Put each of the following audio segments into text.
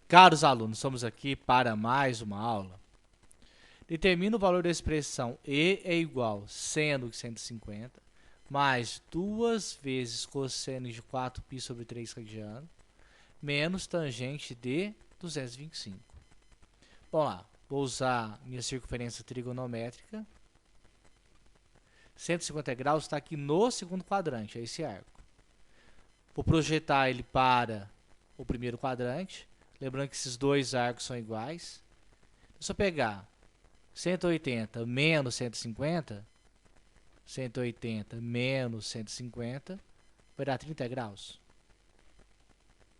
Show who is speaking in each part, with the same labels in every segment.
Speaker 1: Caros alunos, estamos aqui para mais uma aula. Determina o valor da expressão e é igual a seno de 150 mais 2 vezes cosseno de 4π sobre 3 radiano menos tangente de 225. Vamos lá, vou usar minha circunferência trigonométrica. 150 graus está aqui no segundo quadrante, é esse arco. Vou projetar ele para o primeiro quadrante. Lembrando que esses dois arcos são iguais. Se eu pegar 180 menos 150, 180 menos 150, vai dar 30 graus.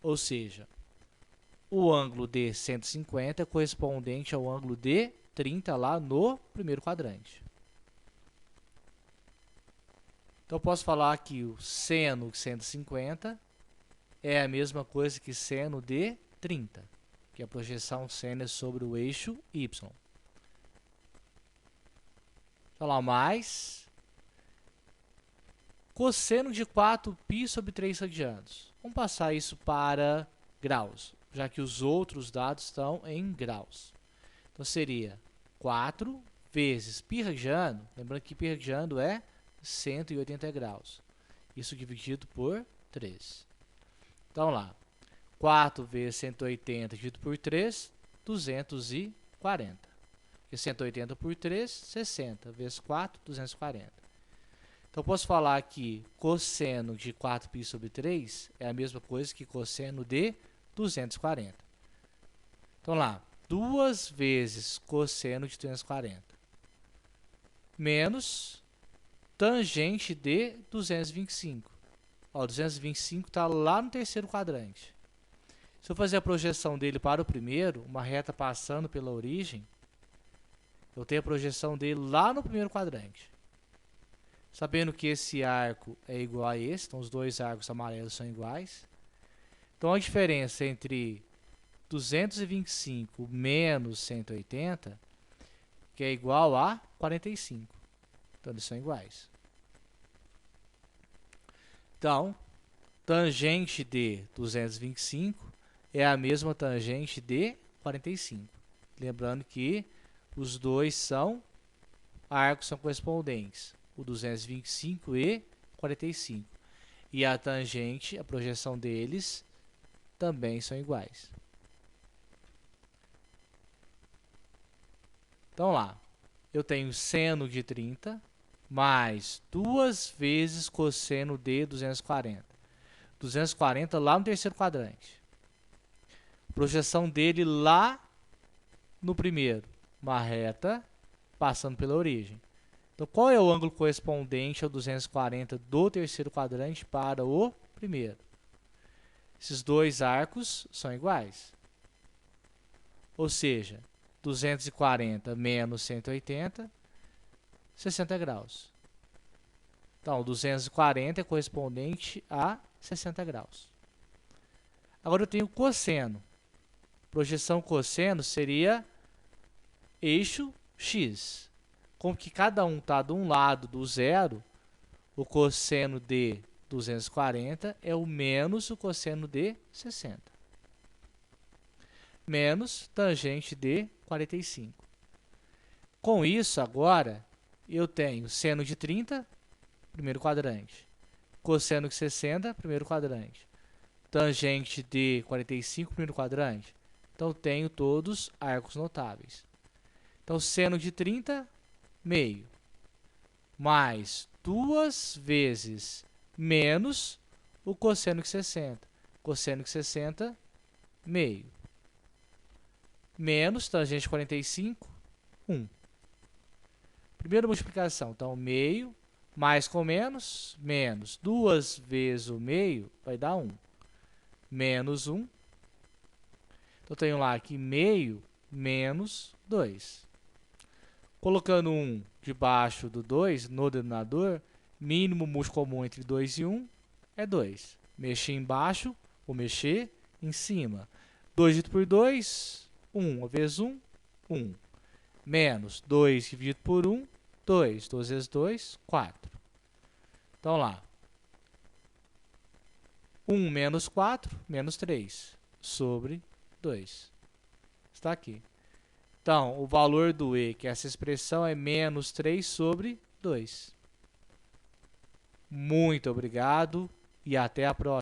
Speaker 1: Ou seja, o ângulo de 150 é correspondente ao ângulo de 30 lá no primeiro quadrante. Então, eu posso falar que o seno de 150 é a mesma coisa que seno de 30, que a projeção seno é sobre o eixo y. Falar mais cosseno de 4π sobre 3 radianos. Vamos passar isso para graus, já que os outros dados estão em graus. Então, seria 4 vezes π radiano, lembrando que π radiano é 180 graus. Isso dividido por 3. Então, lá, 4 vezes 180 dividido por 3, 240. Porque 180 por 3, 60. Vezes 4, 240. Então, posso falar que cosseno de 4π sobre 3 é a mesma coisa que cosseno de 240. Então, lá, 2 vezes cosseno de 240 menos tangente de 225. Ó, 225 está lá no terceiro quadrante. Se eu fazer a projeção dele para o primeiro, uma reta passando pela origem, eu tenho a projeção dele lá no primeiro quadrante. Sabendo que esse arco é igual a esse, então os dois arcos amarelos são iguais. Então, a diferença entre 225 menos 180, que é igual a 45. Então, eles são iguais. Então, tangente de 225 é a mesma tangente de 45. Lembrando que os dois arcos são correspondentes, o 225 e 45. E a tangente, a projeção deles, também são iguais. Então, lá, eu tenho seno de 30 mais 2 vezes cosseno de 240. 240 lá no terceiro quadrante. Projeção dele lá no primeiro, uma reta passando pela origem. Então, qual é o ângulo correspondente ao 240 do terceiro quadrante para o primeiro? Esses dois arcos são iguais. Ou seja, 240 menos 180, 60 graus. Então, 240 é correspondente a 60 graus. Agora, eu tenho cosseno. Projeção cosseno seria eixo x. Como que cada um está de um lado do zero, o cosseno de 240 é o menos o cosseno de 60. Menos tangente de 45. Com isso, agora, eu tenho seno de 30, primeiro quadrante. Cosseno de 60, primeiro quadrante. Tangente de 45, primeiro quadrante. Então, tenho todos arcos notáveis. Então, seno de 30, meio. Mais 2 vezes menos o cosseno de 60. Cosseno de 60, meio. Menos tangente de 45, 1. Primeira multiplicação, então, meio, mais com menos, menos 2 vezes o meio, vai dar 1. Menos 1. Então, eu tenho lá aqui meio menos 2. Colocando 1 debaixo do 2 no denominador, mínimo múltiplo comum entre 2 e 1 é 2. Mexer embaixo, vou mexer em cima. 2 dividido por 2, 1 vezes 1, 1. Menos 2 dividido por 1, 2. 2 vezes 2, 4. Então, lá. 1 menos 4, menos 3, sobre 2. Está aqui. Então, o valor do E, que é essa expressão, é menos 3 sobre 2. Muito obrigado e até a próxima.